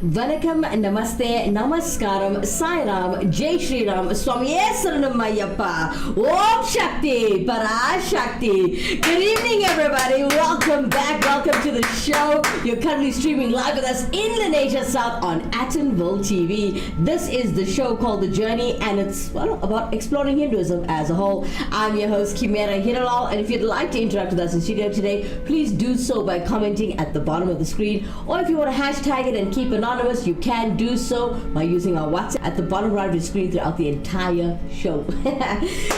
Vanakkam, Namaste, Namaskaram, Sairam, Jai Shri Ram, Swamiye Saranam Ayyappa, Om Shakti, Parashakti. Good evening, everybody. Welcome back. Welcome to the show. You're currently streaming live with us in Lenasia South on Atonville TV. This is the show called The Journey, and it's about exploring Hinduism as a whole. I'm your host, Kimera, Heeralal, and if you'd like to interact with us in studio today, please do so by commenting at the bottom of the screen, or if you want to hashtag it and keep anonymous, you can do so by using our WhatsApp at the bottom right of the screen throughout the entire show.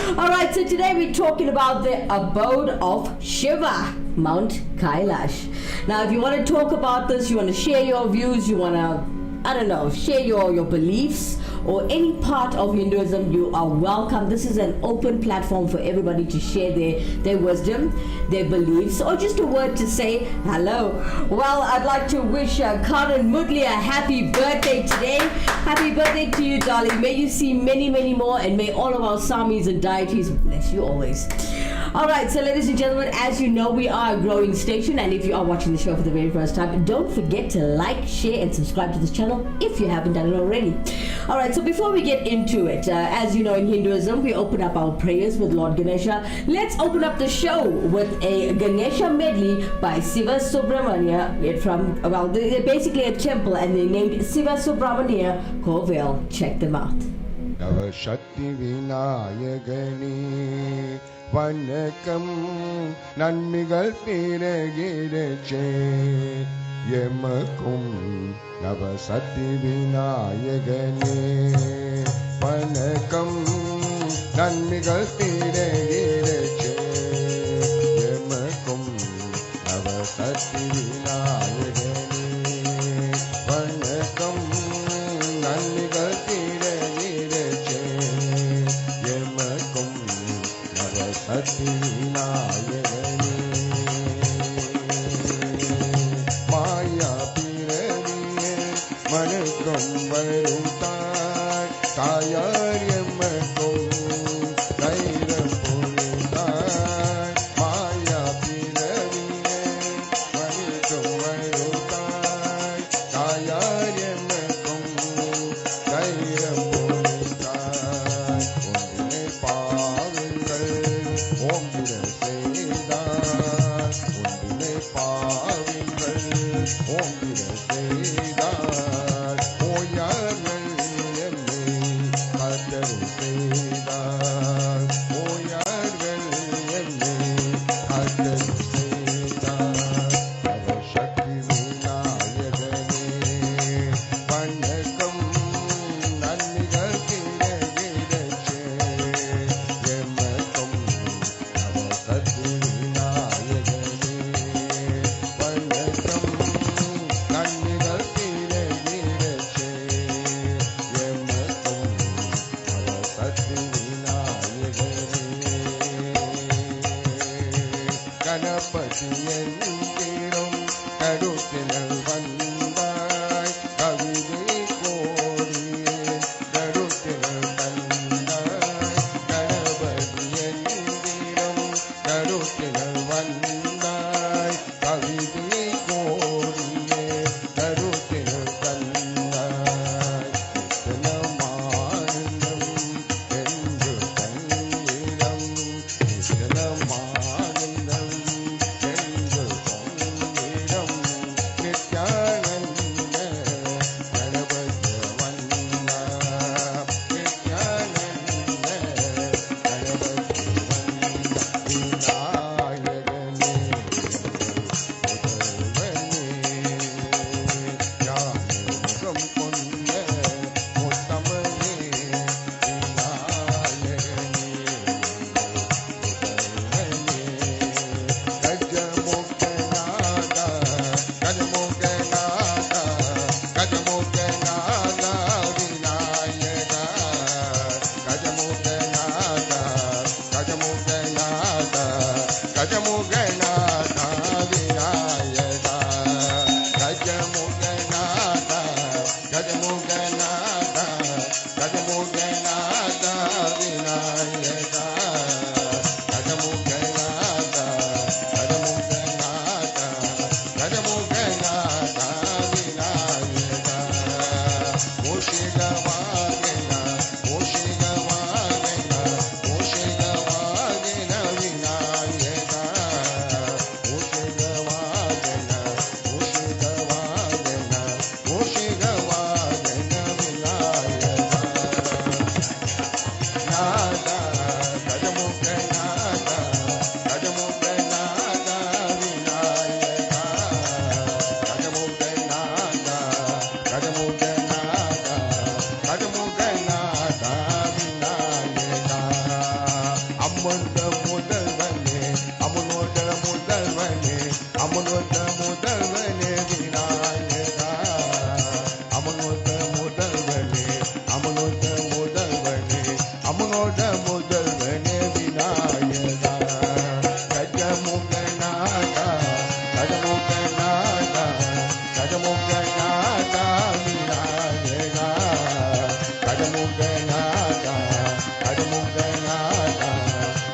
Alright, so today we're talking about the Abode of Shiva, Mount Kailash. Now, if you want to talk about this, you want to share your views, you want to, share your beliefs, or any part of Hinduism, you are welcome. This is an open platform for everybody to share their wisdom, their beliefs, or just a word to say hello. Well, I'd like to wish Karan Mudli a happy birthday today. Happy birthday to you, darling. May you see many, many more, and may all of our Samis and deities bless you always. Alright, so ladies and gentlemen, as you know, we are a growing station, and if you are watching the show for the very first time, don't forget to like, share, and subscribe to this channel if you haven't done it already. Alright, so before we get into it, as you know, in Hinduism, we open up our prayers with Lord Ganesha. Let's open up the show with a Ganesha medley by Siva Subramania. They're basically a temple, and they named Siva Subramania Kovel. Check them out. Shakti Vinayagani Vanakam Nanmigal Tiragirache Yemakum Navasati Vinayagani Vanakam Nanmigal Tiragirache Yemakum Navasati Vinayagani Vanakam Nanmigal Tiragirache Yemakum Navasati Vinayagani Maya Piraniye Manakum Varutai Tayar Yemakum Dairam Puritai Maya Piraniye Manakum Varutai Tayar Yemakum Dairam Puritai Ondine Pavingal Om Dira Seydar Oyargal Yemme Kadaru Seydar Oyargal Yemme Kadaru Seydar Tava Shakti Vinayagani Vanakam Nanmigal Tiragirache Yemakum Navasati Vinayagani Vanakam Nanmigal Tiragirache Yemakum Navasati Vinayagani Ganapati Yantirum கருத்தினல் வந்தாய் கவிதை கோரியே கருத்தினல் வந்தாய் கணபதி எந்திரம் கருத்தினல் வந்தாய் கவிதை கோரியே கருத்தினல் வந்தாய் இத்தனமானந்தம் என்று தன்னிடம் இத்தனமானந்தம் என்று பொன்னிடம் நித்யானந்த கணபதி வந்தா நித்யானந்த கணபதி வந்தா விநாயகனே முதல்வனே ஞான முகம் கொண்ட முத்தமனே விநாயகனே முதல்வனே கஜமுகநாதா கஜமுகநாதா கஜமுகநாதா விநாயகா கஜமுகநாதா கஜமுகநாதா கஜமுகநாதா விநாயகா கஜமுகநாதா கஜமுகநாதா கஜமுகநாதா விநாயகா கஜமுகநாதா கஜமுகநாதா கஜமுகநாதா விநாயகா மூஷிகவாகன மூஷிகவாகன மூஷிகவாகன விநாயகா மூஷிகவாகன மூஷிகவாகன மூஷிகவாகன விநாயகா நாதா கஜமுகநாதா கஜமுகநாதா விநாயகா கஜமுகநாதா கஜமுகநாதா கஜமுகநாதா விநாயகா அம்மந்த முதல்வனே அமுனோட முதல்வனே அமுனோட முதல்வனே விநாயகா அமுனோட முதல்வனே அமுனோட முதல்வனே அமுனோட முதல்வனே விநாயகா கஜமுகநாதா கஜமுகநாதா கஜமுகநாதா விநாயகா கஜமுகநாதா கஜமுகநாதா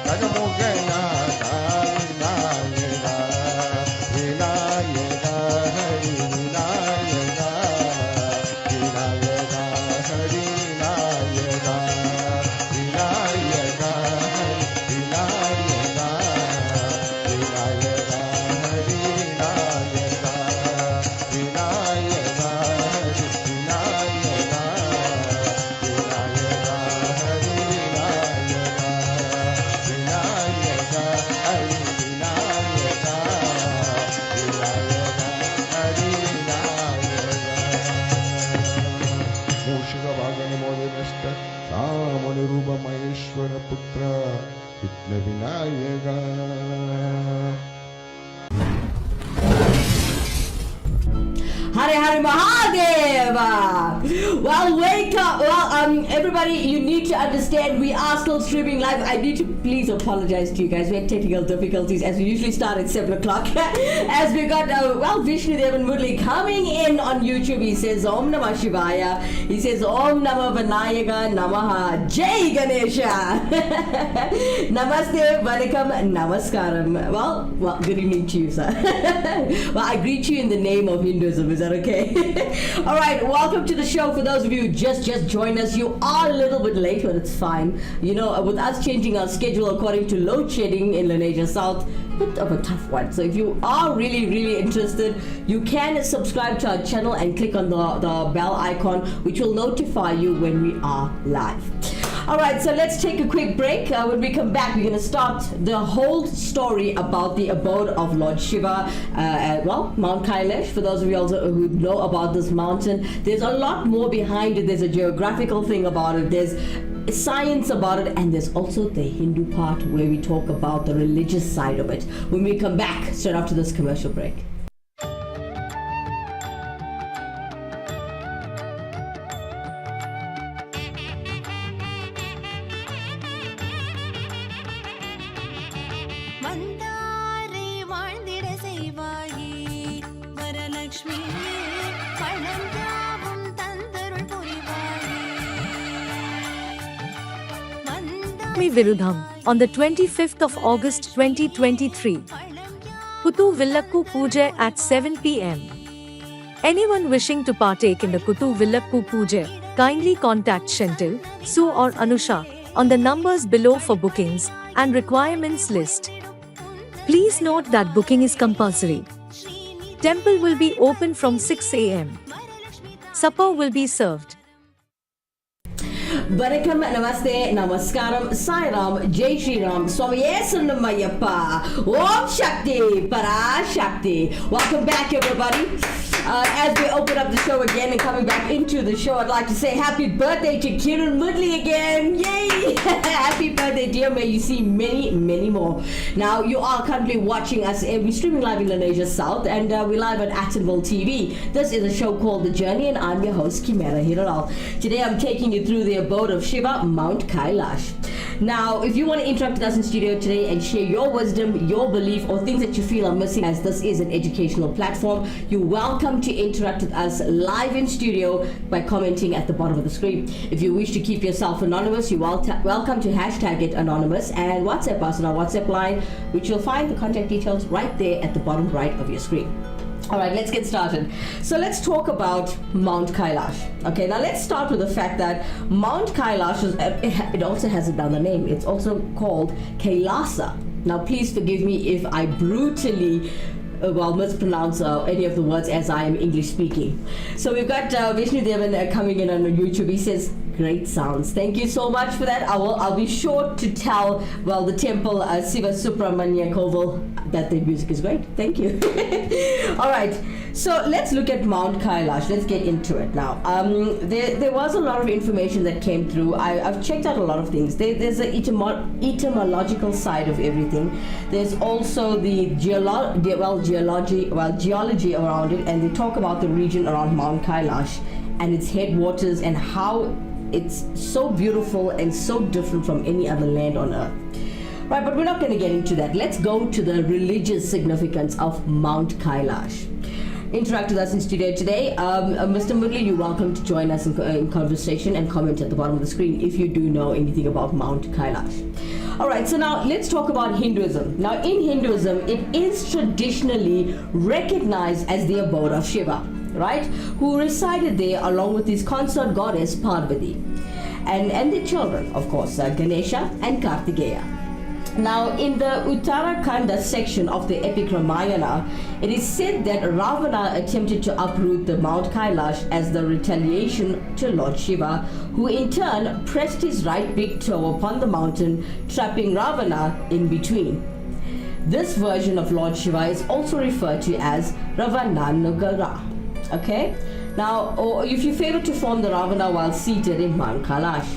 கஜமுகநாதா விநாயகா விநாயகா ஹரி விநாயகா விநாயகா ஹரி விநாயகா விநாயகா ஹரி விநாயகா விநாயகா ஹரி விநாயகா விநாயகா ஹரி விநாயகா விநாயகா ஹரி விநாயகா விநாயகா ஹரி விநாயகா விநாயகா ஹரி விநாயகா மூஷிகவாகன மோதனஸ்த ராமனுரூப மಹೇಶ್ವರ ಪುತ್ರ ವಿಘ್ನ Vinayaka Hare Hare Mahadeva! Well, wake up! Well, everybody, you need to understand we are still streaming live. I need to please apologize to you guys. We had technical difficulties as we usually start at 7 o'clock. As we got, Vishnu Devan Murli coming in on YouTube. He says, Om Namah Shivaya. He says, Om Namah Vinayaka Namaha. Jai Ganesha. Namaste, Vanakkam, Namaskaram. Well, good evening to you, sir. Well, I greet you in the name of Hinduism. Is that okay? All right, welcome to the show. For those of you who just joined us, you are a little bit late, but it's fine. You know, with us changing our schedule according to load shedding in Lanesia South, bit of a tough one. So if you are really interested, you can subscribe to our channel and click on the bell icon, which will notify you when we are live. Alright, so let's take a quick break. When we come back, we're going to start the whole story about the abode of Lord Shiva at, Mount Kailash. For those of you also who know about this mountain, there's a lot more behind it. There's a geographical thing about it. There's science about it, and there's also the Hindu part where we talk about the religious side of it. When we come back, straight after this commercial break. வந்தாரை வாழ்ந்திட செய்வாயே Virudham, on the 25th of August 2023. Kuthu Villakku Puja at 7 p.m. Anyone wishing to partake in the Kuthu Villakku Puja, kindly contact Shentil, Sue or Anusha on the numbers below for bookings and requirements list. Please note that booking is compulsory. Temple will be open from 6 a.m. Supper will be served. Vanakkam, Namaste, Namaskaram, Sai Ram, Jai Shri Ram, Swamiye Saranamayappa, Om Shakti, Para Shakti. Welcome back, everybody. As we open up the show again and coming back into the show, I'd like to say happy birthday to Kiran Mudli again. Yay! Happy birthday, dear. May you see many, many more. Now, you are currently watching us. We're streaming live in Malaysia South, and we're live on Actonville TV. This is a show called The Journey, and I'm your host, Kimera Heeralal. Today, I'm taking you through the Abode of Shiva, Mount Kailash. Now, if you want to interact with us in studio today and share your wisdom, your belief, or things that you feel are missing, as this is an educational platform, you're welcome to interact with us live in studio by commenting at the bottom of the screen. If you wish to keep yourself anonymous, you're welcome to hashtag it anonymous and WhatsApp us on our WhatsApp line, which you'll find the contact details right there at the bottom right of your screen. Alright, let's get started. So let's talk about Mount Kailash. Okay, now let's start with the fact that Mount Kailash, it also has another name. It's also called Kailasa. Now please forgive me if I brutally mispronounce any of the words, as I am English speaking. So we've got Vishnu Devan coming in on YouTube. He says, great sounds. Thank you so much for that. I'll be sure to tell, the temple Siva Subramanya Koval, that the music is great. Thank you. All right. So let's look at Mount Kailash. Let's get into it now. There was a lot of information that came through. I've checked out a lot of things. There's an etymological side of everything. There's also the geology around it, and they talk about the region around Mount Kailash and its headwaters and how it's so beautiful and so different from any other land on earth. Right, but we're not going to get into that. Let's go to the religious significance of Mount Kailash. Interact with us in studio today. Mr. Mudli, you're welcome to join us in conversation and comment at the bottom of the screen if you do know anything about Mount Kailash. Alright, so now let's talk about Hinduism. Now in Hinduism, it is traditionally recognized as the abode of Shiva, right? Who resided there along with his consort goddess Parvati. And their children, of course, Ganesha and Kartikeya. Now, in the Uttarakanda section of the epic Ramayana, it is said that Ravana attempted to uproot the Mount Kailash as the retaliation to Lord Shiva, who in turn pressed his right big toe upon the mountain, trapping Ravana in between. This version of Lord Shiva is also referred to as Ravananugara. Okay? Now, or if you favor to form the Ravana while seated in Mount Kailash.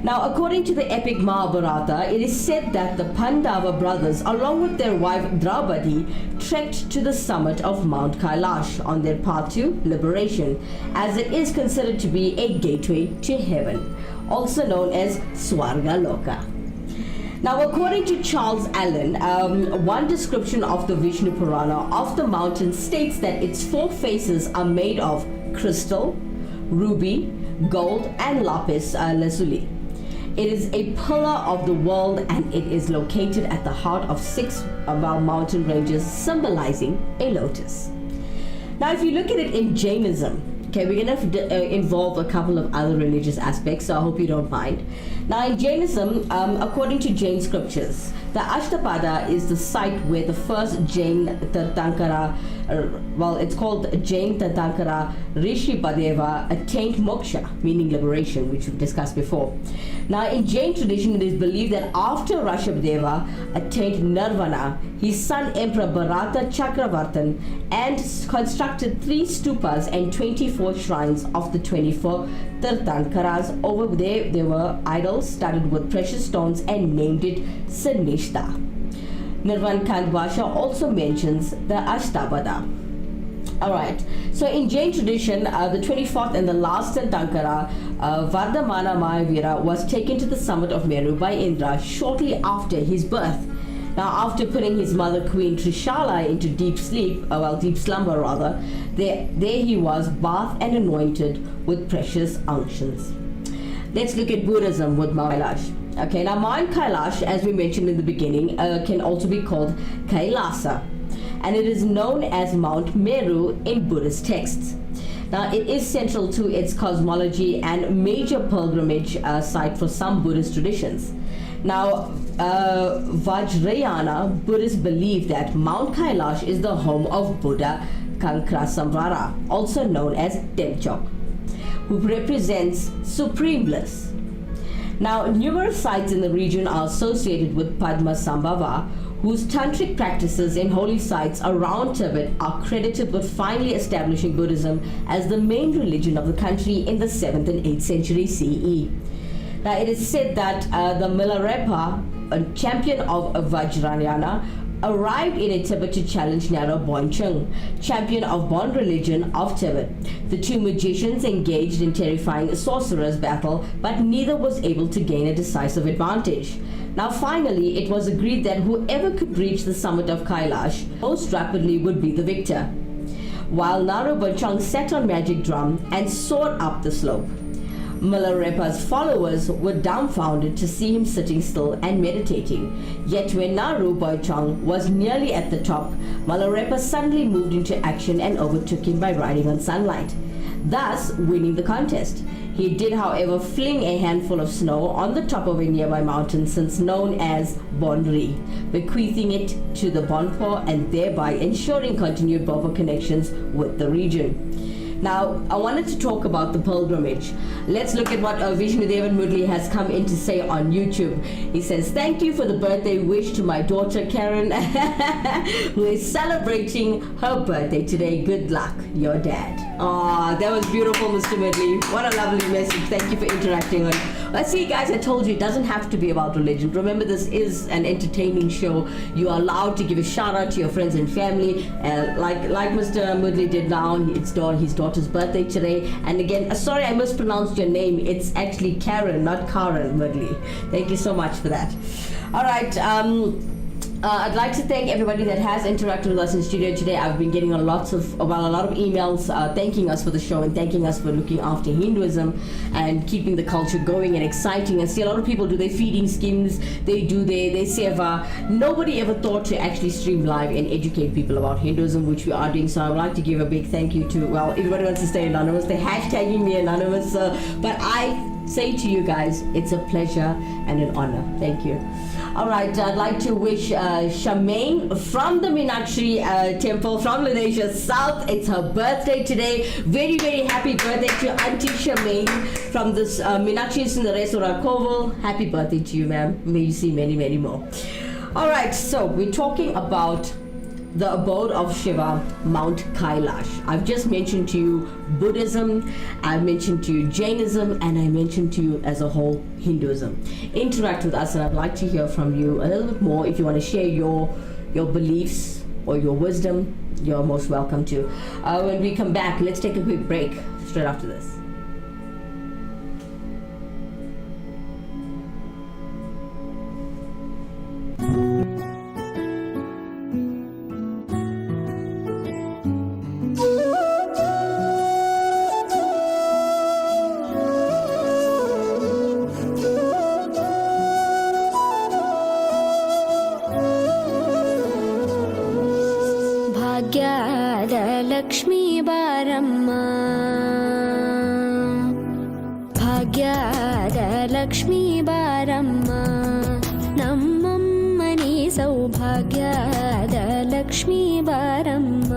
Now, according to the epic Mahabharata, it is said that the Pandava brothers, along with their wife Draupadi, trekked to the summit of Mount Kailash on their path to liberation, as it is considered to be a gateway to heaven, also known as Swarga Loka. Now, according to Charles Allen, one description of the Vishnu Purana of the mountain states that its four faces are made of crystal, ruby, gold, and lapis lazuli. It is a pillar of the world, and it is located at the heart of 6 of our mountain ranges, symbolizing a lotus. Now, if you look at it in Jainism, okay, we're going to involve a couple of other religious aspects, so I hope you don't mind. Now, in Jainism, according to Jain scriptures, the Ashtapada is the site where the first Jain Tirthankara, it's called Jain Tirthankara Rishi Badeva, attained moksha, meaning liberation, which we've discussed before. Now, in Jain tradition, it is believed that after Rishabdeva attained nirvana, his son Emperor Bharata Chakravartin and constructed 3 stupas and 24 shrines of the 24 Tirthankaras. Over there were idols studded with precious stones and named it Sanishta. Nirvan Kandvasha also mentions the Ashtabada. Alright, so in Jain tradition, the 24th and the last Tirthankara, Vardhamana Mahavira, was taken to the summit of Meru by Indra shortly after his birth. Now, after putting his mother, Queen Trishala, into deep slumber rather, there he was, bathed and anointed with precious unctions. Let's look at Buddhism with Mount Kailash. Okay, now Mount Kailash, as we mentioned in the beginning, can also be called Kailasa, and it is known as Mount Meru in Buddhist texts. Now, it is central to its cosmology and major pilgrimage site for some Buddhist traditions. Now, Vajrayana Buddhists believe that Mount Kailash is the home of Buddha Kankrasamvara, also known as Demchok, who represents supreme bliss. Now, numerous sites in the region are associated with Padmasambhava, whose tantric practices in holy sites around Tibet are credited with finally establishing Buddhism as the main religion of the country in the 7th and 8th century CE. Now, it is said that the Milarepa, a champion of Vajrayana, arrived in Tibet to challenge Naro Bonchung, champion of Bon religion of Tibet. The two magicians engaged in terrifying sorcerers' battle, but neither was able to gain a decisive advantage. Now, finally, it was agreed that whoever could reach the summit of Kailash most rapidly would be the victor, while Naro Bonchung sat on magic drum and soared up the slope. Milarepa's followers were dumbfounded to see him sitting still and meditating. Yet when Naru Bonchung was nearly at the top, Milarepa suddenly moved into action and overtook him by riding on sunlight, thus winning the contest. He did, however, fling a handful of snow on the top of a nearby mountain, since known as Bonri, bequeathing it to the Bonpo and thereby ensuring continued Bofa connections with the region. Now, I wanted to talk about the pilgrimage. Let's look at what Vishnudevan Mudli has come in to say on YouTube. He says, "Thank you for the birthday wish to my daughter Karen, who is celebrating her birthday today. Good luck, your dad." Aw, that was beautiful, Mr. Mudli. What a lovely message. Thank you for interacting on. But see, guys, I told you, it doesn't have to be about religion. Remember, this is an entertaining show. You are allowed to give a shout out to your friends and family, like Mr. Mudli did now. It's his daughter's birthday today. And again, sorry I mispronounced your name. It's actually Karen, not Karen Mudli. Thank you so much for that. All right. I'd like to thank everybody that has interacted with us in studio today. I've been getting a lot of emails thanking us for the show and thanking us for looking after Hinduism and keeping the culture going and exciting. And see, a lot of people do their feeding schemes, they do their seva. Nobody ever thought to actually stream live and educate people about Hinduism, which we are doing. So I would like to give a big thank you to, well, everybody wants to stay anonymous. They're hashtagging me anonymous, but I say to you guys, it's a pleasure and an honor. Thank you. All right, I'd like to wish Shamaine from the Meenakshi temple from Lanesha South. It's her birthday today. Very, very happy birthday to Auntie Shamaine from this Meenakshi Sundareswara Koval. Happy birthday to you, ma'am. May you see many, many more. All right, so we're talking about the Abode of Shiva, Mount Kailash. I've just mentioned to you Buddhism, I've mentioned to you Jainism, and I mentioned to you as a whole Hinduism. Interact with us, and I'd like to hear from you a little bit more. If you want to share your beliefs or your wisdom, you're most welcome to. When we come back, let's take a quick break straight after this. Lakshmi ಬಾರಮ್ಮ ಭಾಗ್ಯದ ಲಕ್ಷ್ಮೀ ಬಾರಮ್ಮ ನಮ್ಮಮ್ಮನಿ ಸೌಭಾಗ್ಯದ ಲಕ್ಷ್ಮೀ ಬಾರಮ್ಮ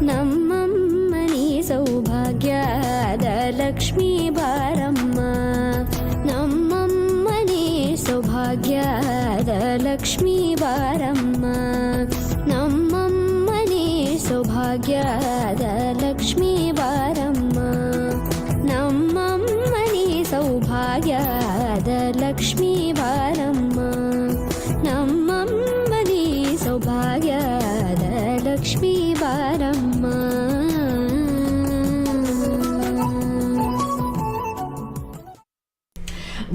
ನಮ್ಮಮ್ಮನಿ ಸೌಭಾಗ್ಯದ ಲಕ್ಷ್ಮೀ ಬಾರಮ್ಮ ನಮ್ಮಮ್ಮನಿ ಸೌಭಾಗ್ಯದ ಲಕ್ಷ್ಮೀ ಬಾರಮ್ಮ ನಮ್ಮಮ್ಮನಿ ಸೌಭಾಗ್ಯದ ಲಕ್ಷ್ಮೀ ಬಾರಮ್ಮ ನಮ್ಮಮ್ಮನಿ ಸೌಭಾಗ್ಯದ ಲಕ್ಷ್ಮೀ ಬಾರಮ್ಮ ನಮ್ಮಮ್ಮನಿ ಸೌಭಾಗ್ಯದ ಲಕ್ಷ್ಮೀ ಬಾರಮ್ಮ.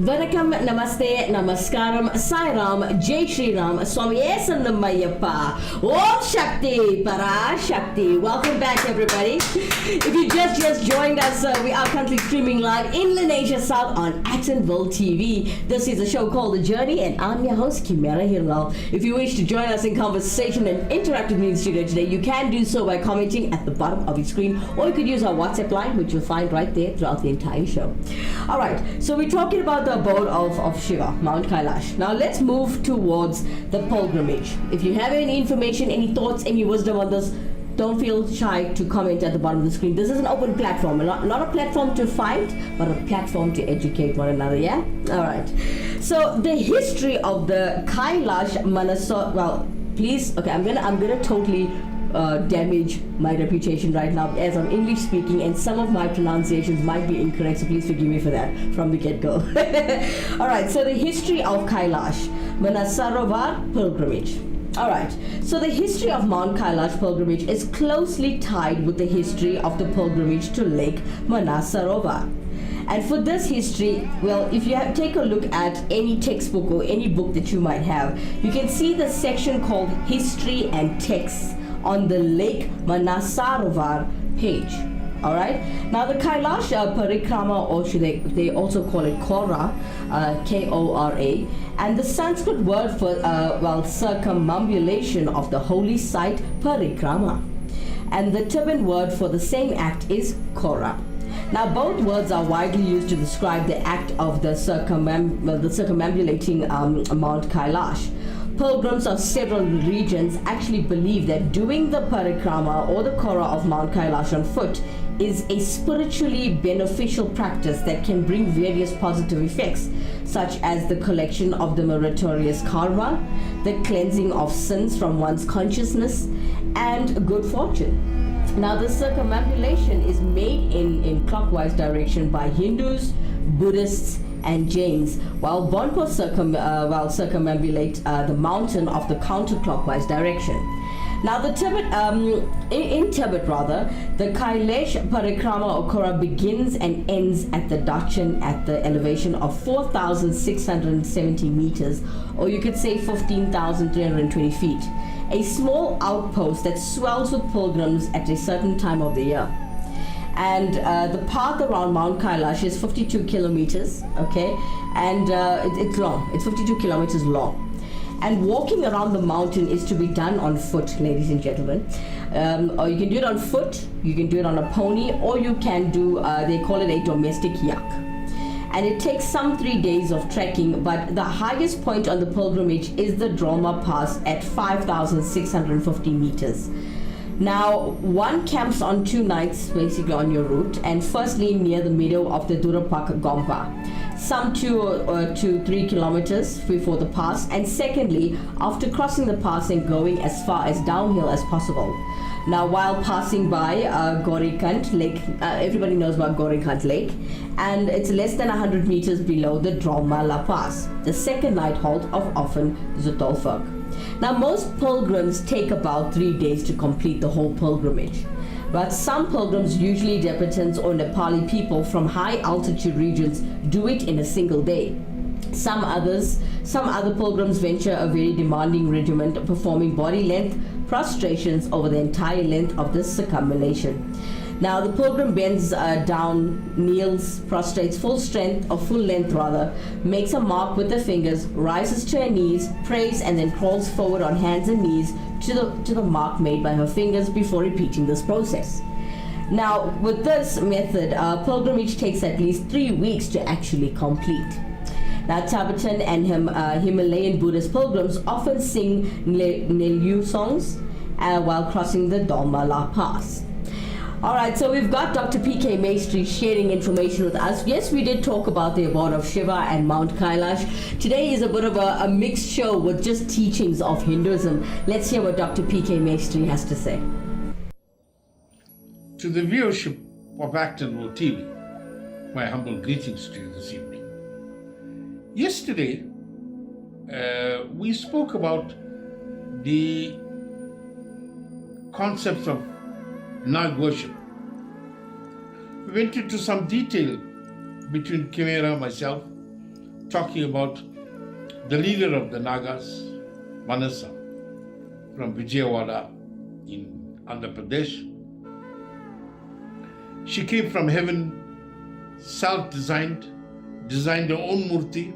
Vanakkam, Namaste, Namaskaram, Sai Ram, Jai Shri Ram, Swamiye Saranamayappa, Om Shakti, Para Shakti. Welcome back, everybody. If you just joined us, we are currently streaming live in Malaysia South on Actonville TV. This is a show called The Journey, and I'm your host, Kimera Heeralal. If you wish to join us in conversation and interact with me in the studio today, you can do so by commenting at the bottom of your screen, or you could use our WhatsApp line, which you'll find right there throughout the entire show. All right, so we're talking about the abode of Shiva, Mount Kailash. Now let's move towards the pilgrimage. If you have any information, any thoughts, any wisdom on this, don't feel shy to comment at the bottom of the screen. This is an open platform, not a platform to fight, but a platform to educate one another, yeah? All right. So the history of the Kailash Manasar, well, please, okay, I'm gonna totally damage my reputation right now as I'm English speaking, and some of my pronunciations might be incorrect, so please forgive me for that from the get-go. Alright, so the history of Kailash Manasarovar pilgrimage. Alright, so the history of Mount Kailash pilgrimage is closely tied with the history of the pilgrimage to Lake Manasarovar. And for this history, well, if you take a look at any textbook or any book that you might have, you can see the section called History and Texts on the Lake Manasarovar page. Alright, now the Kailash Parikrama, or they also call it Kora, Kora, and the Sanskrit word for circumambulation of the holy site, Parikrama, and the Tibetan word for the same act is Kora. Now both words are widely used to describe the act of the circumambulating Mount Kailash. Pilgrims of several regions actually believe that doing the parikrama or the Kora of Mount Kailash on foot is a spiritually beneficial practice that can bring various positive effects, such as the collection of the meritorious karma, the cleansing of sins from one's consciousness, and good fortune. Now the circumambulation is made in clockwise direction by Hindus, Buddhists, and Jains, while Bonpo circumambulate the mountain of the counterclockwise direction. Now the in Tibet, the Kailash Parikrama or Kora begins and ends at the Dakshin at the elevation of 4,670 meters, or you could say 15,320 feet. A small outpost that swells with pilgrims at a certain time of the year. And the path around Mount Kailash is 52 kilometers, okay, and it's long. It's 52 kilometers long. And walking around the mountain is to be done on foot, ladies and gentlemen. Or you can do it on foot, you can do it on a pony, or you can do, they call it a domestic yak. And it takes some 3 days of trekking, but the highest point on the pilgrimage is the Droma Pass at 5,650 meters. Now, one camps on 2 nights basically on your route, and firstly near the middle of the Durapak Gompa, some 2 to 3 kilometers before the pass, and secondly after crossing the pass and going as far as downhill as possible. Now, while passing by Gorikant Lake, everybody knows about Gorikant Lake, and it's less than 100 meters below the Dromala Pass, the second night halt of often Zutolfurg. Now, most pilgrims take about 3 days to complete the whole pilgrimage, but some pilgrims, usually Tibetans or Nepali people from high altitude regions, do it in a single day. Some other pilgrims venture a very demanding regimen, performing body length prostrations over the entire length of this circumambulation. Now the pilgrim bends down, kneels, prostrates full length, makes a mark with the fingers, rises to her knees, prays, and then crawls forward on hands and knees to the mark made by her fingers before repeating this process. Now with this method, pilgrimage takes at least 3 weeks to actually complete. Now Tibetan and Himalayan Buddhist pilgrims often sing Nelyu songs while crossing the Dharmala Pass. Alright, so we've got Dr. P.K. Maestri sharing information with us. Yes, we did talk about the Abode of Shiva and Mount Kailash. Today is a bit of a mixed show with just teachings of Hinduism. Let's hear what Dr. P.K. Maestri has to say. To the viewership of Actonville TV, my humble greetings to you this evening. Yesterday, we spoke about the concepts of Nag worship. We went into some detail between Kimera, myself, talking about the leader of the Nagas, Manasa, from Vijayawada in Andhra Pradesh. She came from heaven, self-designed, designed her own murti,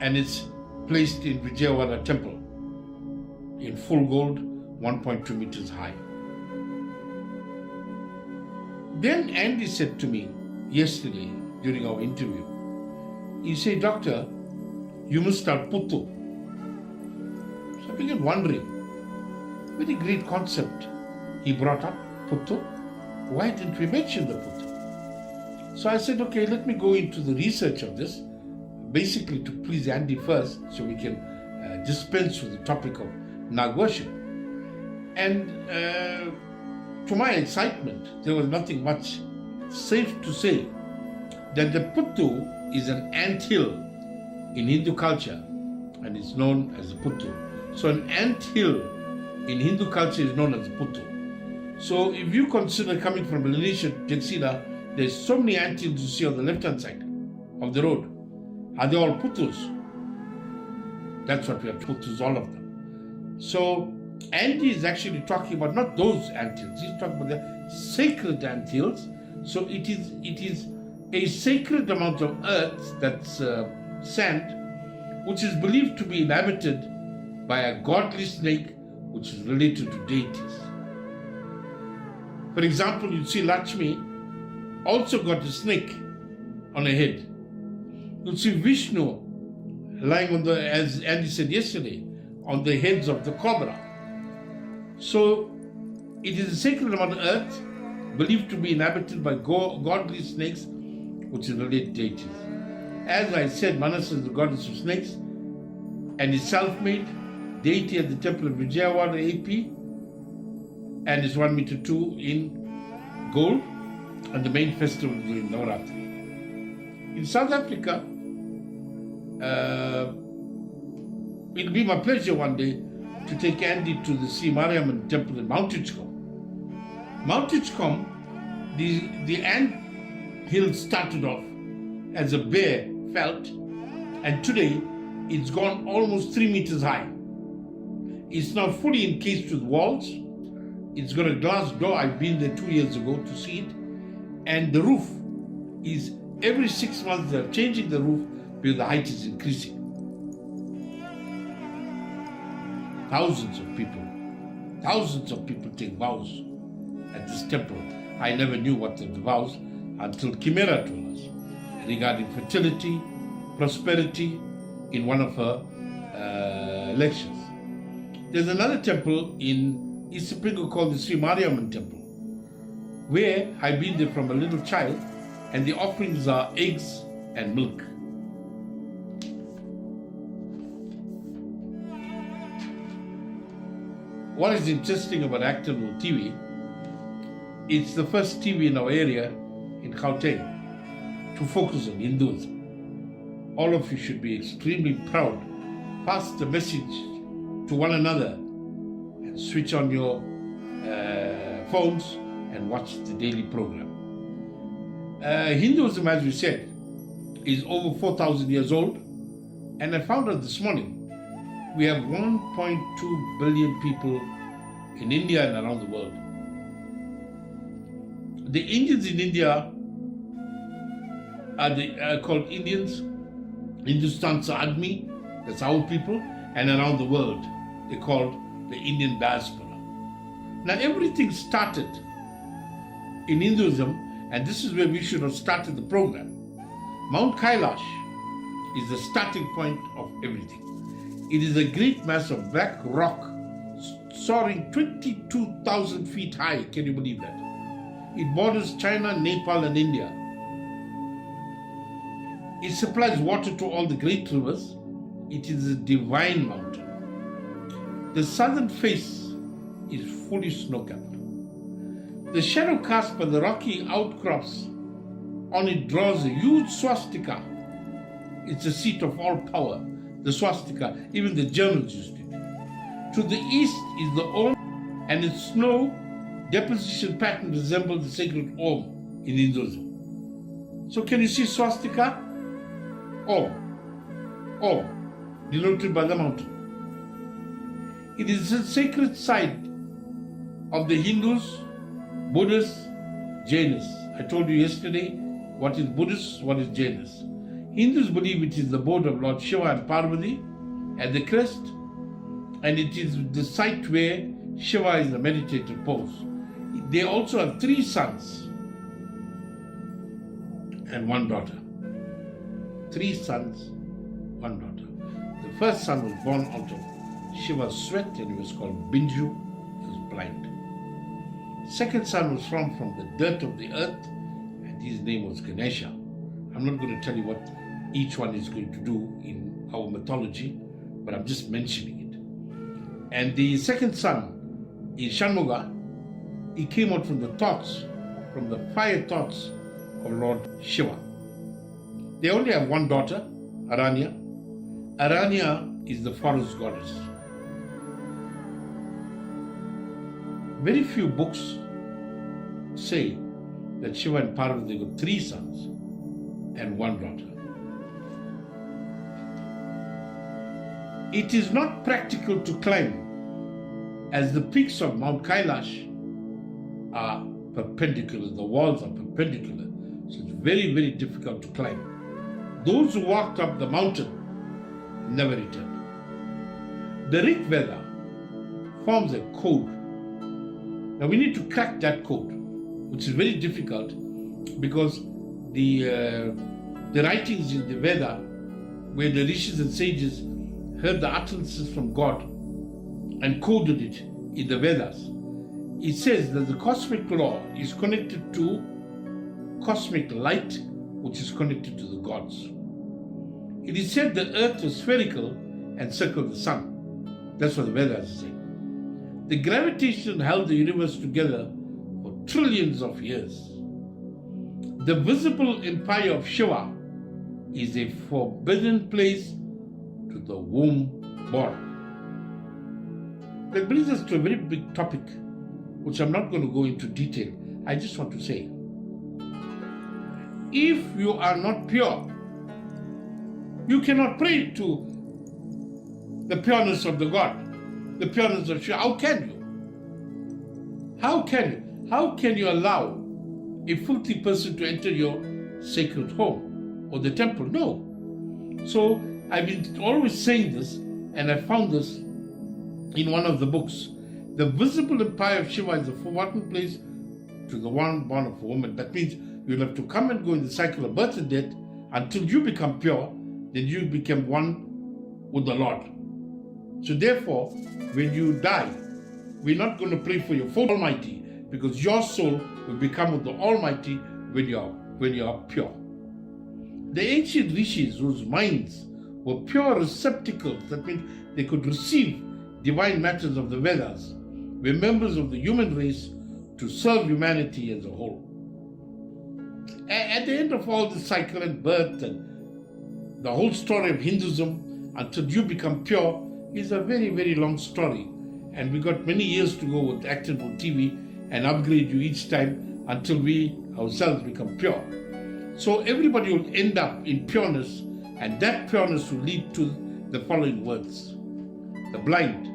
and it's placed in Vijayawada temple in full gold, 1.2 meters high. Then Andy said to me yesterday during our interview, he said, "Doctor, you must start Puttu." So I began wondering, very great concept he brought up, Puttu. Why didn't we mention the Puttu? So I said, okay, let me go into the research of this, basically to please Andy first, so we can dispense with the topic of Nag worship. And to my excitement, there was nothing much. Safe to say that the Puttu is an ant hill in Hindu culture, and it's known as the Puttu. So an ant hill in Hindu culture is known as the Puttu. So if you consider coming from Malaysia to Texila, there's so many ant hills you see on the left-hand side of the road. Are they all Puttus? That's what we have, Puttus, all of them. So Andy is actually talking about not those ant hills, he's talking about the sacred ant hills. So it is a sacred amount of earth, that's sand, which is believed to be inhabited by a godly snake which is related to deities. For example, you see Lakshmi also got a snake on her head. You see Vishnu lying on the, as Andy said yesterday, on the heads of the cobra. So it is a sacred amount of earth believed to be inhabited by godly snakes, which is related to deities. As I said, Manasa is the goddess of snakes and is self-made, deity at the temple of Vijayawada, AP, and is 1 meter 2 in gold, and the main festival during Navaratri. In South Africa, it'll be my pleasure one day to take Andy to the Sri Mariamman temple in Mount Hitchcombe. Mount Hitchcombe, the ant hill started off as a bare felt, and today it's gone almost 3 meters high. It's now fully encased with walls. It's got a glass door. I've been there 2 years ago to see it. And the roof is, every 6 months they're changing the roof because the height is increasing. Thousands of people take vows at this temple. I never knew what the vows until Kimera told us regarding fertility, prosperity in one of her lectures. There's another temple in Isipingo called the Sri Mariamman temple, where I've been there from a little child, and the offerings are eggs and milk. What is interesting about Actonville TV, it's the first TV in our area in Gauteng to focus on Hinduism. All of you should be extremely proud. Pass the message to one another and switch on your phones and watch the daily program. Hinduism, as we said, is over 4,000 years old, and I found out this morning we have 1.2 billion people in India and around the world. The Indians in India are called Indians, Hindustan Admi, that's our people, and around the world they're called the Indian diaspora. Now everything started in Hinduism, and this is where we should have started the program. Mount Kailash is the starting point of everything. It is a great mass of black rock soaring 22,000 feet high. Can you believe that? It borders China, Nepal, and India. It supplies water to all the great rivers. It is a divine mountain. The southern face is fully snow-capped. The shadow cast by the rocky outcrops on it draws a huge swastika. It's the seat of all power. The swastika, even the Germans used it. To the east is the Om, and its snow deposition pattern resembles the sacred Om in Hinduism. So can you see swastika? Om. Om, denoted by the mountain. It is a sacred site of the Hindus, Buddhists, Jainis. I told you yesterday what is Buddhist, what is Jainis. Hindus believe it is the abode of Lord Shiva and Parvati at the crest, and it is the site where Shiva is in the meditative pose. They also have 3 sons and 1 daughter. 3 sons, 1 daughter. The first son was born out of Shiva's sweat and he was called Binju. He was blind. Second son was from the dirt of the earth and his name was Ganesha. I'm not going to tell you what each one is going to do in our mythology, but I'm just mentioning it. And the second son is Shanmuga. He came out from the thoughts, from the fire thoughts of Lord Shiva. They only have 1 daughter, Aranya. Aranya is the forest goddess. Very few books say that Shiva and Parvati got 3 sons and 1 daughter. It is not practical to climb as the peaks of Mount Kailash are perpendicular, the walls are perpendicular, so it's very, very difficult to climb. Those who walked up the mountain never returned. The Rig Veda forms a code. Now we need to crack that code, which is very difficult because the writings in the Veda, where the rishis and sages heard the utterances from God and coded it in the Vedas, it says that the cosmic law is connected to cosmic light, which is connected to the gods. It is said the earth was spherical and circled the sun. That's what the Vedas say. The gravitation held the universe together for trillions of years. The visible empire of Shiva is a forbidden place to the womb born. That brings us to a very big topic, which I'm not going to go into detail. I just want to say, if you are not pure, you cannot pray to the pureness of the God, the pureness of Shiva. How can you? How can you? How can you allow a filthy person to enter your sacred home or the temple? No. So I've been always saying this, and I found this in one of the books. The visible empire of Shiva is a forgotten place to the one born of a woman. That means you'll have to come and go in the cycle of birth and death until you become pure, then you become one with the Lord. So therefore, when you die, we're not going to pray for your full Almighty, because your soul will become with the Almighty when you are pure. The ancient rishis, whose minds were pure receptacles, that means they could receive divine matters of the Vedas, were members of the human race to serve humanity as a whole. At the end of all the cycle and birth and the whole story of Hinduism until you become pure is a very, very long story. And we got many years to go with Actionable TV and upgrade you each time until we ourselves become pure. So everybody will end up in pureness, and that pureness will lead to the following words. The blind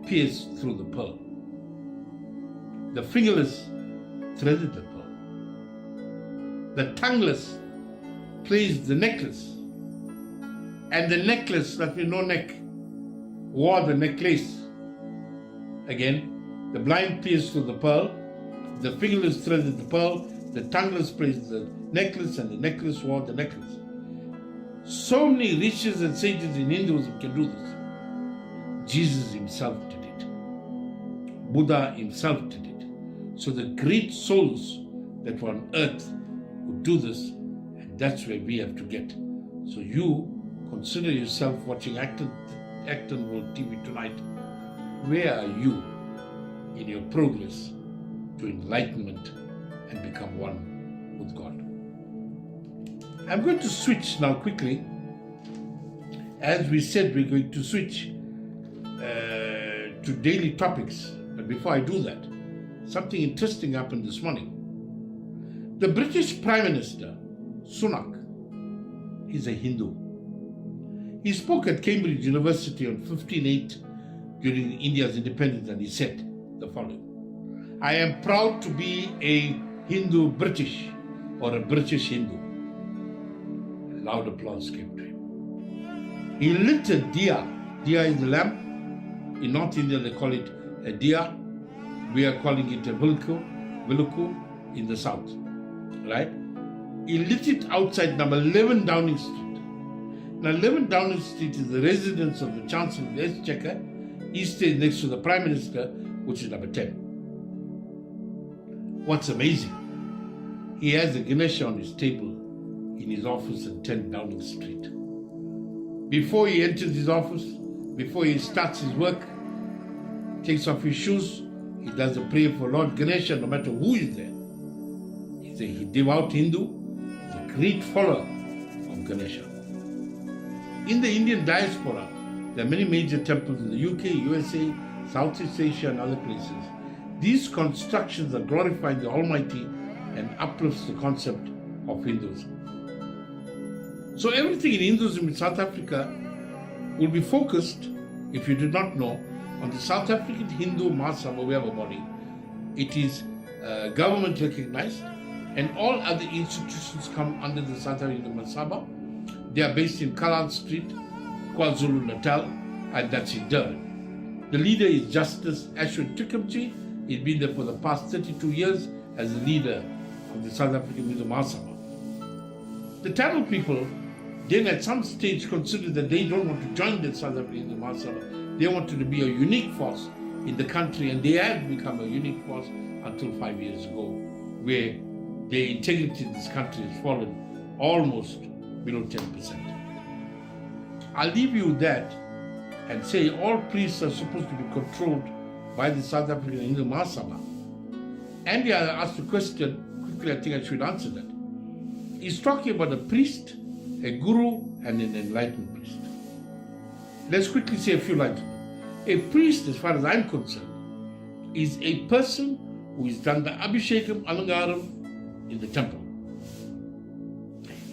pierce through the pearl. The fingerless threaded the pearl. The tongueless plays the necklace. And the necklace, that means no neck, wore the necklace. Again, the blind pierced through the pearl, the fingerless threaded the pearl, the tongueless plays the necklace, and the necklace wore the necklace. So many rishis and sages in Hinduism can do this. Jesus himself did it. Buddha himself did it. So the great souls that were on earth would do this, and that's where we have to get. So you consider yourself watching Acton World TV tonight. Where are you in your progress to enlightenment and become one with God? I'm going to switch now quickly. As we said, we're going to switch to daily topics. But before I do that, something interesting happened this morning. The British Prime Minister, Sunak, is a Hindu. He spoke at Cambridge University on 15/8 during India's independence, and he said the following: "I am proud to be a Hindu British or a British Hindu." Loud applause came to him. He lit a diya. Diya is a lamp. In North India they call it a diya. We are calling it a vilku in the south. Right? He lit it outside number 11 Downing Street. Now 11 Downing Street is the residence of the Chancellor of the Exchequer. He stays next to the Prime Minister, which is number 10. What's amazing, he has a Ganesha on his table in his office at 10 Downing Street. Before he enters his office, before he starts his work, takes off his shoes, he does a prayer for Lord Ganesha, no matter who is there. He's a devout Hindu, he's a great follower of Ganesha. In the Indian diaspora, there are many major temples in the UK, USA, Southeast Asia and other places. These constructions are glorifying the Almighty and uplifts the concept of Hinduism. So everything in Hinduism in South Africa will be focused, if you did not know, on the South African Hindu Mahasabha. We have a body. It is government recognized, and all other institutions come under the South African Mahasabha. They are based in Kalal Street, KwaZulu-Natal, and that's in Durban. The leader is Justice Ashwin Tecumseh. He's been there for the past 32 years as the leader of the South African Hindu Mahasabha. The Tamil people then at some stage considered that they don't want to join the South African Hindu Mahasabha. They wanted to be a unique force in the country, and they have become a unique force until 5 years ago, where the integrity in this country has fallen almost below 10%. I'll leave you with that and say all priests are supposed to be controlled by the South African Hindu Mahasabha. Andy asked a question, quickly I think I should answer that. He's talking about a priest, a guru, and an enlightened priest. Let's quickly say a few lines. A priest, as far as I'm concerned, is a person who has done the Abhishekam Alangaram in the temple.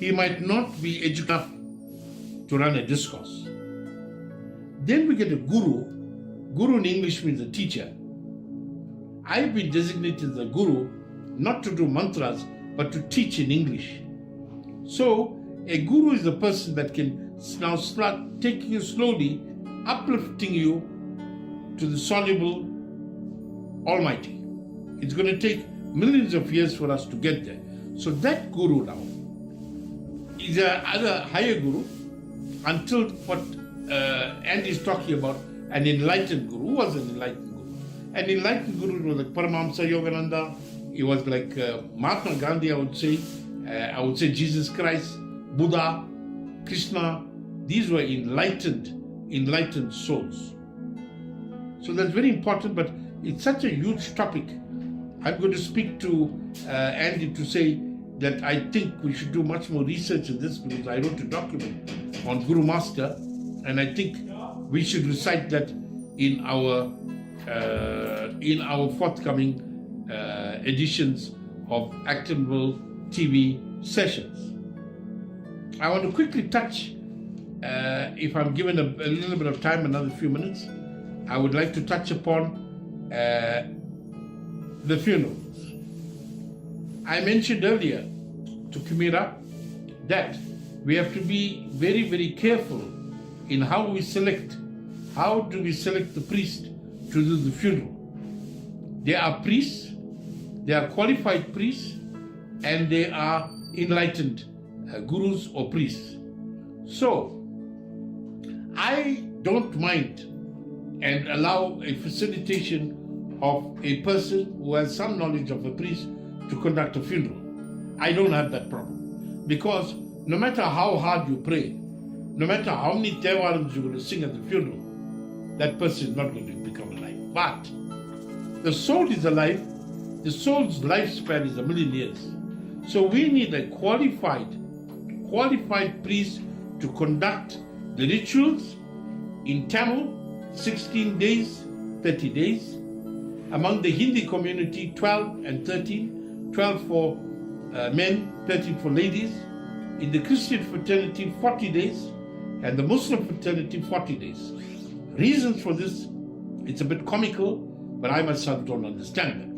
He might not be educated enough to run a discourse. Then we get a guru. Guru in English means a teacher. I've been designated as a guru not to do mantras, but to teach in English. So, a guru is a person that can now start taking you slowly, uplifting you to the soluble Almighty. It's going to take millions of years for us to get there. So that guru now is another higher guru until what Andy is talking about, an enlightened guru. Who was an enlightened guru? An enlightened guru was like Paramahamsa Yogananda. He was like Mahatma Gandhi, I would say Jesus Christ, Buddha, Krishna. These were enlightened souls. So that's very important, but it's such a huge topic. I'm going to speak to Andy to say that I think we should do much more research in this, because I wrote a document on Guru Master, and I think we should recite that in our forthcoming editions of Actionable TV sessions. I want to quickly touch, if I'm given a little bit of time, another few minutes, I would like to touch upon the funerals. I mentioned earlier to Kimera that we have to be very, very careful in how we select. How do we select the priest to do the funeral? There are priests, they are qualified priests, and they are enlightened gurus or priests. So, I don't mind and allow a facilitation of a person who has some knowledge of a priest to conduct a funeral. I don't have that problem, because no matter how hard you pray, no matter how many tewarams you're going to sing at the funeral, that person is not going to become alive. But the soul is alive. The soul's lifespan is 1,000,000 years. So we need a qualified priest to conduct the rituals in Tamil, 16 days, 30 days. Among the Hindi community, 12 and 13, 12 for men, 13 for ladies. In the Christian fraternity, 40 days, and the Muslim fraternity 40 days. Reasons for this, it's a bit comical, but I myself don't understand that.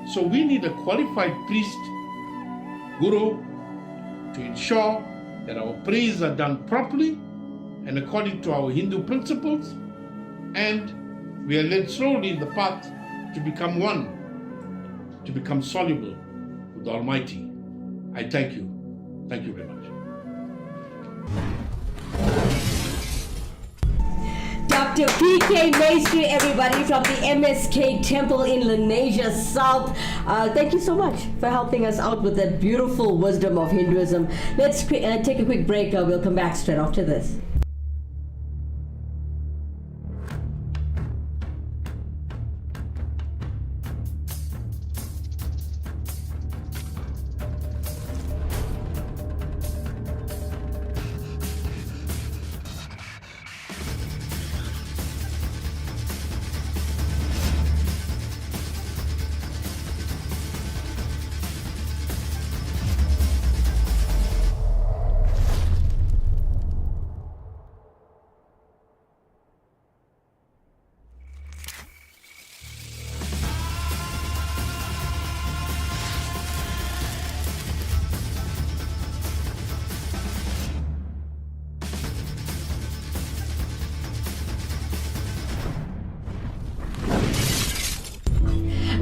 So we need a qualified priest, guru, to ensure that our prayers are done properly and according to our Hindu principles, and we are led slowly in the path to become one, to become soluble with the Almighty. I thank you. Thank you very much. Dr. P.K. Maestri, everybody, from the MSK Temple in Lenasia South. Thank you so much for helping us out with that beautiful wisdom of Hinduism. Let's take a quick break. We'll come back straight after this.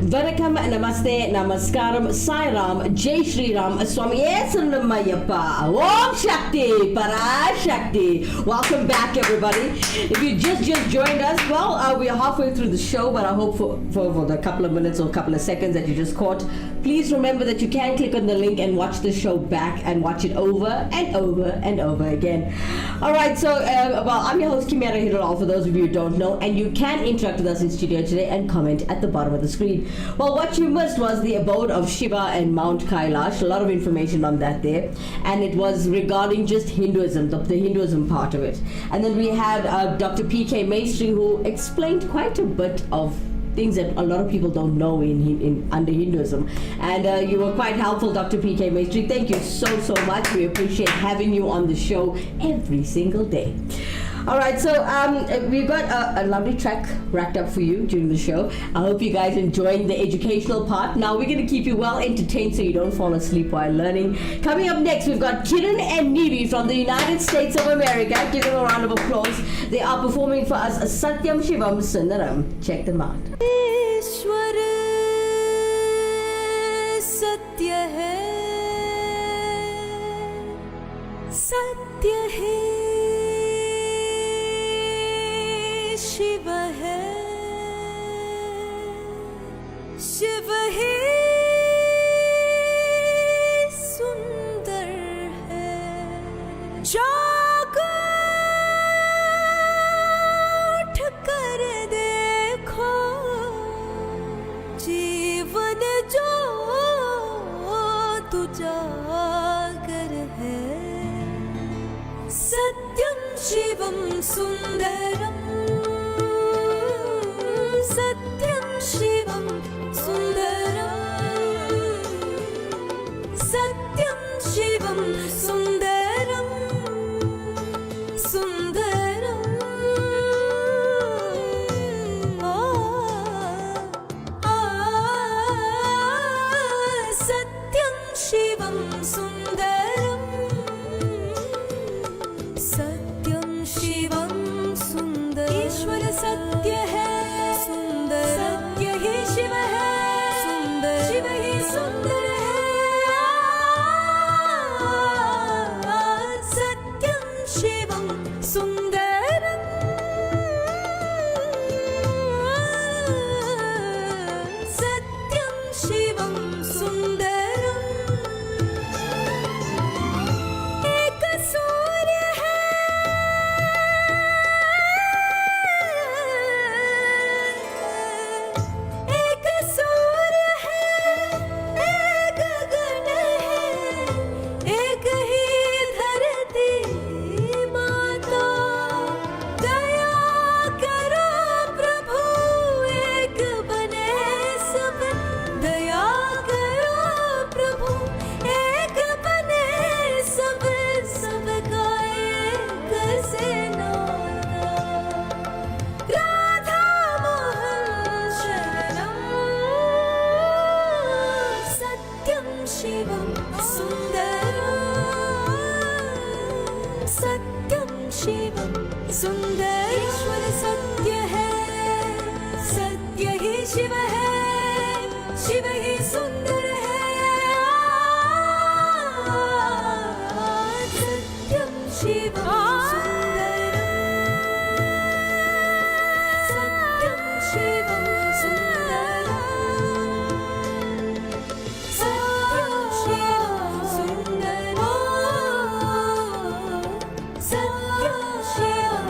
Vanakkam, Namaste, Namaskaram, Sai Ram, Jai Shri Ram, Swamiye Saranamayappa, Om Shakti, Parashakti. Welcome back, everybody. If you just joined us, well, we are halfway through the show, but I hope for the couple of minutes or couple of seconds that you just caught, please remember that you can click on the link and watch the show back and watch it over and over and over again. All right, so, I'm your host, Kimera, Heeralal, for those of you who don't know, and you can interact with us in studio today and comment at the bottom of the screen. Well, what you missed was the Abode of Shiva and Mount Kailash. A lot of information on that there. And it was regarding just Hinduism, the Hinduism part of it. And then we had Dr. P.K. Maestri, who explained quite a bit of things that a lot of people don't know under Hinduism. And you were quite helpful, Dr. P.K. Maestri. Thank you so much. We appreciate having you on the show every single day. All right, so we've got a lovely track racked up for you during the show. I hope you guys enjoying the educational part. Now we're going to keep you well entertained so you don't fall asleep while learning. Coming up next, we've got Kiran and Nivi from the United States of America. Give them a round of applause. They are performing for us Satyam Shivam Sundaram. Check them out. ईश्वर सत्य है, सत्य है, शिव है, शिव है, सुंदर है, जागो उठ कर देखो, जीवन जो तू जागर है, सत्यम शिवम सुंदरम, सत्यम शिवम सुंदरम, सत्यम शिवम सुंदरम, सुंदरम, सत्यम शिवम शिवं सुन्दरं सत्यं शिवं सुन्दर ईश्वर सत्य है सत्य ही शिव है शिव ही सुंदर है सत्यं शिवं सत्यं शिवं सत्यं शिवं सत्यं शिवं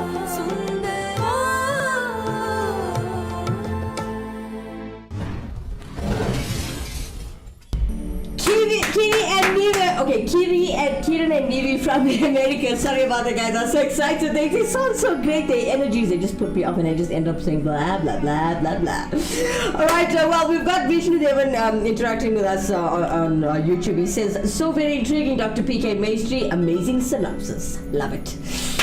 Kiran and Nivi from America. Sorry about that, guys. I'm so excited. They sound so great. Their energies, they just put me up and I just end up saying blah, blah, blah, blah, blah. All right, well, we've got Vishnu Devan interacting with us on YouTube. He says, so very intriguing, Dr. PK Maestri. Amazing synopsis. Love it.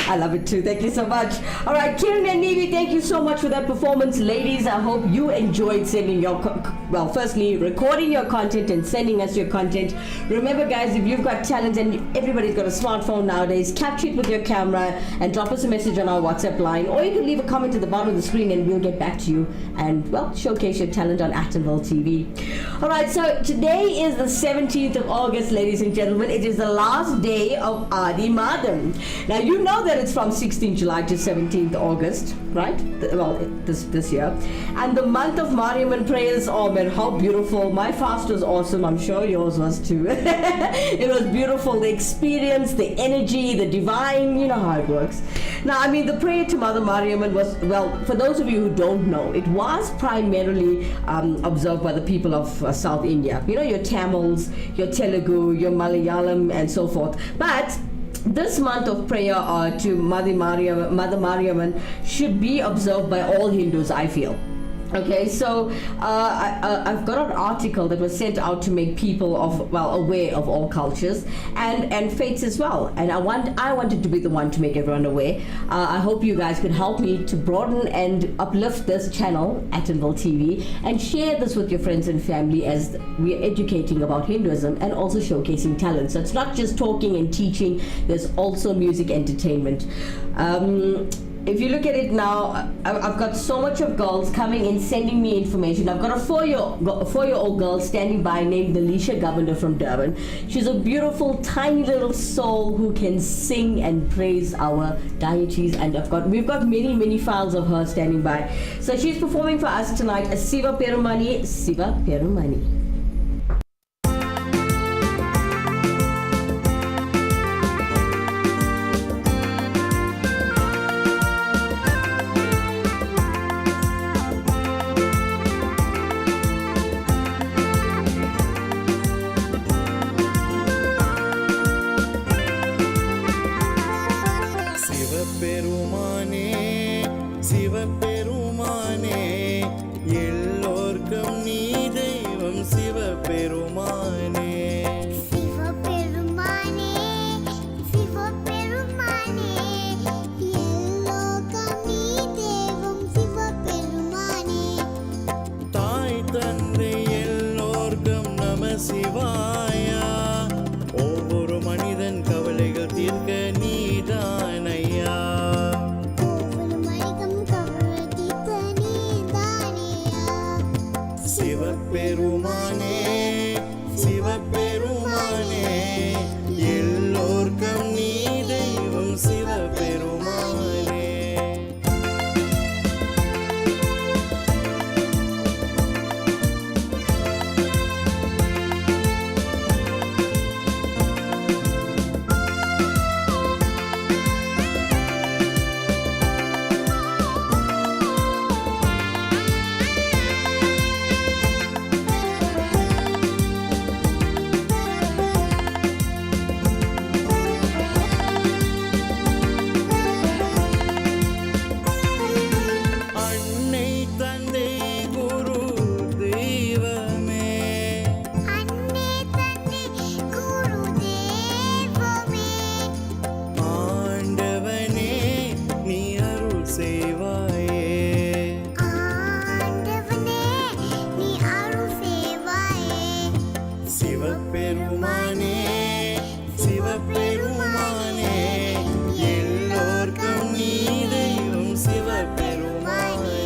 I love it too. Thank you so much. All right, Kiran and Nivi, thank you so much for that performance. Ladies, I hope you enjoyed sending your, firstly, recording your content and sending us your content. Remember, guys, if you've got talent and everybody's got a smartphone nowadays, capture it with your camera and drop us a message on our WhatsApp line, or you can leave a comment at the bottom of the screen and we'll get back to you and, well, showcase your talent on Actonville TV. All right, so today is the 17th of August, ladies and gentlemen. It is the last day of Adi Madam. Now, you know that it's from 16th July to 17th August, right? This year. And the month of Mariamman prayers, oh man, how beautiful. My fast was awesome. I'm sure yours was too. It was beautiful. The experience, the energy, the divine, you know how it works. Now, I mean, the prayer to Mother Mariamman was, well, for those of you who don't know, it was primarily observed by the people of South India. You know, your Tamils, your Telugu, your Malayalam, and so forth. But this month of prayer to Mother Mariamman should be observed by all Hindus, I feel. Okay, so I've got an article that was sent out to make people aware of all cultures and faiths as well. And I wanted to be the one to make everyone aware. I hope you guys could help me to broaden and uplift this channel, Actonville TV, and share this with your friends and family as we are educating about Hinduism and also showcasing talent. So it's not just talking and teaching, there's also music entertainment. If you look at it now, I've got so much of girls coming in sending me information. I've got a four-year-old girl standing by named Delisha Governor from Durban. She's a beautiful, tiny little soul who can sing and praise our deities. And we've got many files of her standing by. So she's performing for us tonight. Siva Perumani. சிவபெருமானே சிவபெருமானே எல்லோர்க்கும் நீ தெய்வம் சிவபெருமானே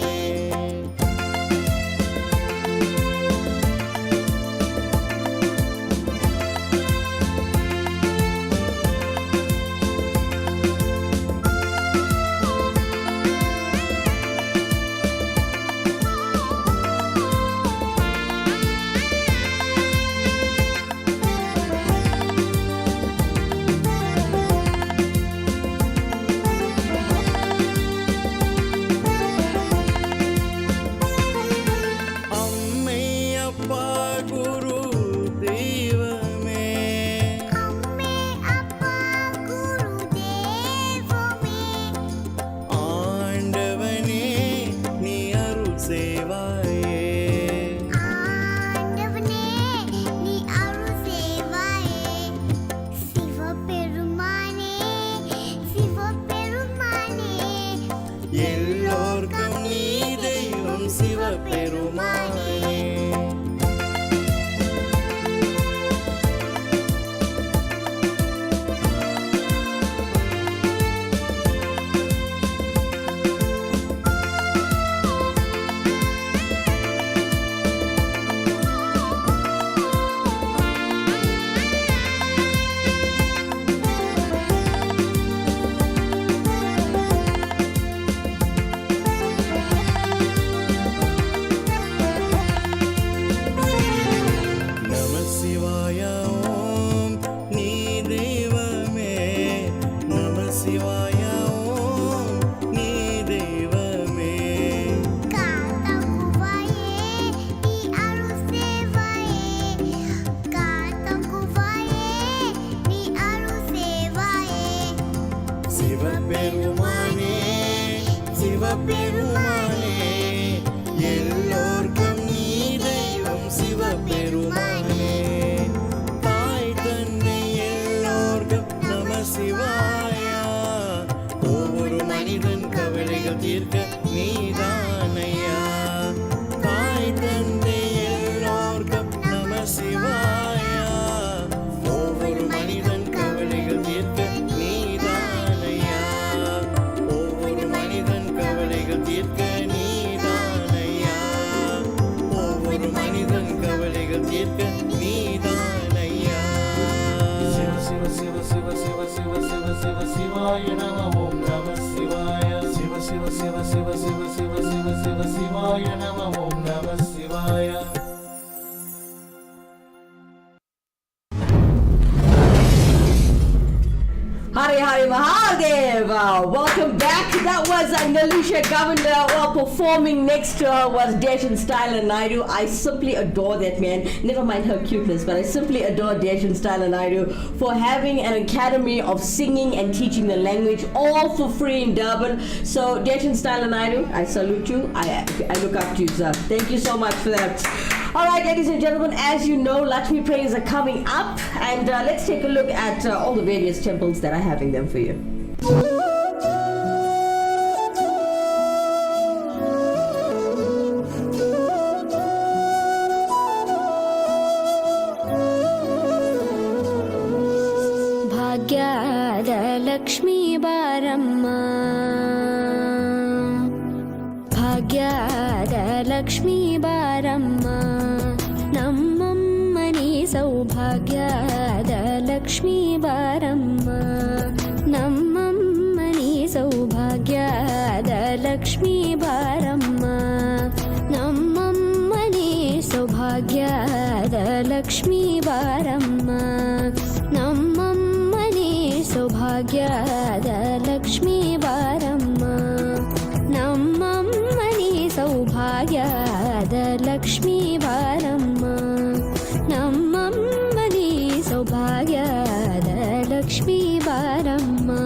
எல்லோர்க்கும் நீ தெய்வம் சிவபெருமானே சிவபெருமானே சிவபெருமானே எல்லோர்க்கும் நீ தெய்வம் சிவபெருமானே தாய் தந்தை எல்லோர்க்கும் நம சிவாயா ஒவ்வொரு மனிதன் கவலைகள் தீர்க்க நீதானையா தாய் தந்தை எல்லோர்க்கும் நம சிவாயா ஒவ்வொரு மனிதன் கவலைகள் தீர்க்க தீர்க்க நீதானையா ஒவ்வொரு மனிதன் கவலைகள் தீர்க்க நீதானையா சிவ சிவ சிவ சிவ சிவ சிவ சிவ சிவாய நம ஓம் நம சிவாய சிவ சிவ சிவ சிவ சிவ சிவ சிவ சிவ சிவாய நம ஓம் நம சிவாய Hari Hari Mahadev! Welcome back. That was Nalisha Governor performing. Next was Deshan Styler Naidu. I simply adore that man. Never mind her cuteness, but I simply adore Deshan Styler Naidu for having an academy of singing and teaching the language all for free in Durban. So Deshan Styler Naidu, I salute you. I look up to you, sir. Thank you so much for that. Alright, ladies and gentlemen, as you know, Lakshmi prayers are coming up, and let's take a look at all the various temples that are having them for you. Bhagyada Lakshmi Baramma Bhagyada Lakshmi Baramma Nammani Saubhagyada Lakshmi Baramma Nammani Saubhagyada Lakshmi Baramma Nammani Saubhagyada Lakshmi Baramma Nammani Saubhagyada Lakshmi Baramma Nammani Saubhagyada Lakshmi Baramma Nammani Saubhagyada Lakshmi Baramma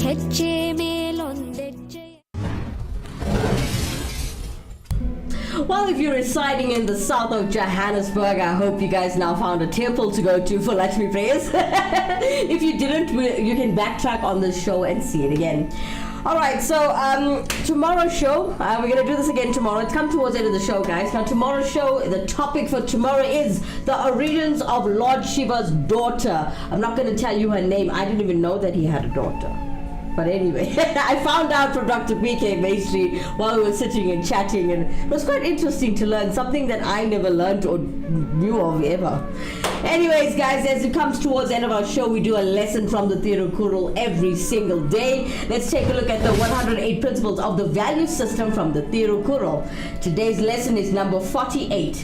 ಹೆಜ್ಜೆ ಮೇಲೊಂದೆಜ್ಜೆ. Well, if you're residing in the south of Johannesburg, I hope you guys now found a temple to go to for Lakshmi prayers. If you didn't, you can backtrack on this show and see it again. All right, so tomorrow's show, we're going to do this again tomorrow. It's come towards the end of the show, guys. Now, tomorrow's show, the topic for tomorrow is the origins of Lord Shiva's daughter. I'm not going to tell you her name. I didn't even know that he had a daughter. But anyway, I found out from Dr. B.K. Maestri while we were sitting and chatting, and it was quite interesting to learn something that I never learned or knew of ever. Anyways, guys, as it comes towards the end of our show, we do a lesson from the Thirukural every single day. Let's take a look at the 108 principles of the value system from the Thirukural. Today's lesson is number 48.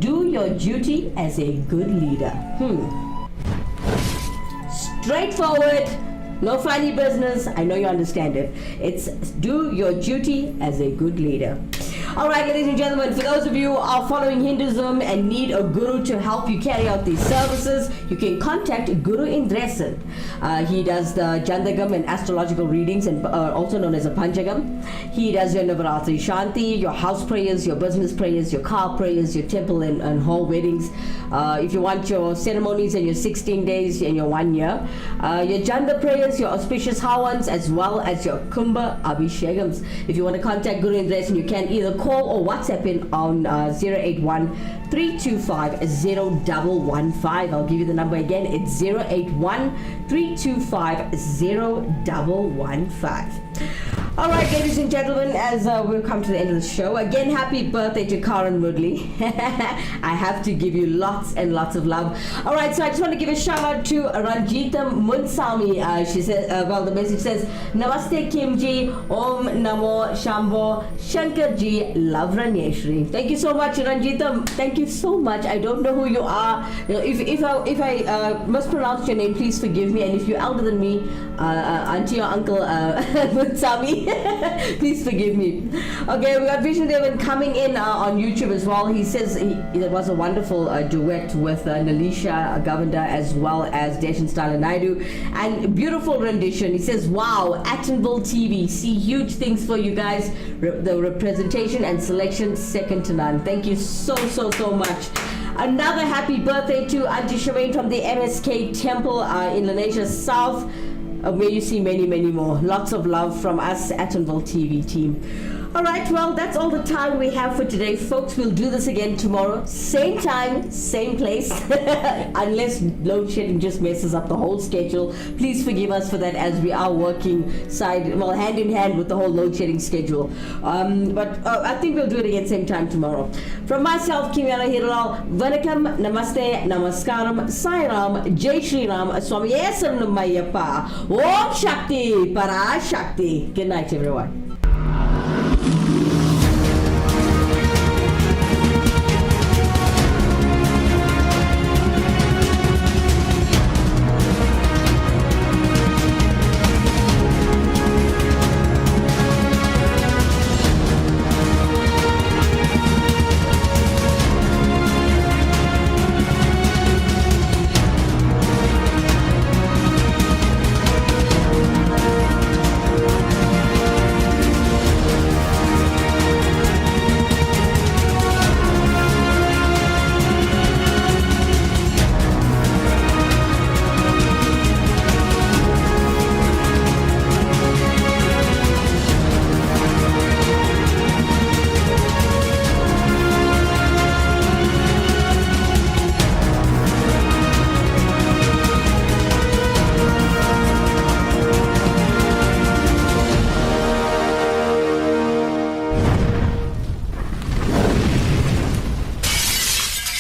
Do your duty as a good leader. Straightforward. No funny business. I know you understand it. It's do your duty as a good leader. All right, ladies and gentlemen, for those of you who are following Hinduism and need a guru to help you carry out these services, you can contact Guru Indresan. He does the Jandagam and astrological readings, and also known as a Panchagam. He does your Navaratri Shanti, your house prayers, your business prayers, your car prayers, your temple and hall weddings. If you want your ceremonies and your 16 days and your 1 year, your Janda prayers, your auspicious Hawans, as well as your Kumbha Abhishekams. If you want to contact Guru Indresan, you can either call or WhatsApp in on 081-325-0115. I'll give you the number again. It's 081-325-0115. All right, ladies and gentlemen, as we've come to the end of the show, again, happy birthday to Karan Mudli. I have to give you lots and lots of love. All right, so I just want to give a shout out to Ranjita Munsami. She says, well, the message says, Namaste Kimji, Om Namo Shambho, Shankarji, love Ranyeshri. Thank you so much, Ranjita. Thank you so much. I don't know who you are. You know, if I mispronounced your name, please forgive me. And if you're elder than me, auntie or uncle Munsami, please forgive me. Okay, we got Vishnu Devan coming in on YouTube as well. He says it was a wonderful duet with Nalisha Govanda as well as Deshan Stala Naidu, and beautiful rendition. He says, wow, Actonville TV, see huge things for you guys. The representation and selection second to none. Thank you so much. Another happy birthday to Auntie Shemaine from the MSK Temple in Lenasia South. May you see many, many more. Lots of love from us, Actonville TV team. All right, well, that's all the time we have for today, folks. We'll do this again tomorrow. Same time, same place. Unless load shedding just messes up the whole schedule. Please forgive us for that, as we are working hand in hand with the whole load shedding schedule. But I think we'll do it again same time tomorrow. From myself, Kimera, Heeralal, Vanakkam, Namaste, Namaskaram, Sai Ram, Jai Shri Ram, Swami Saranam Ayyappa, Om Shakti, Para Shakti. Good night, everyone.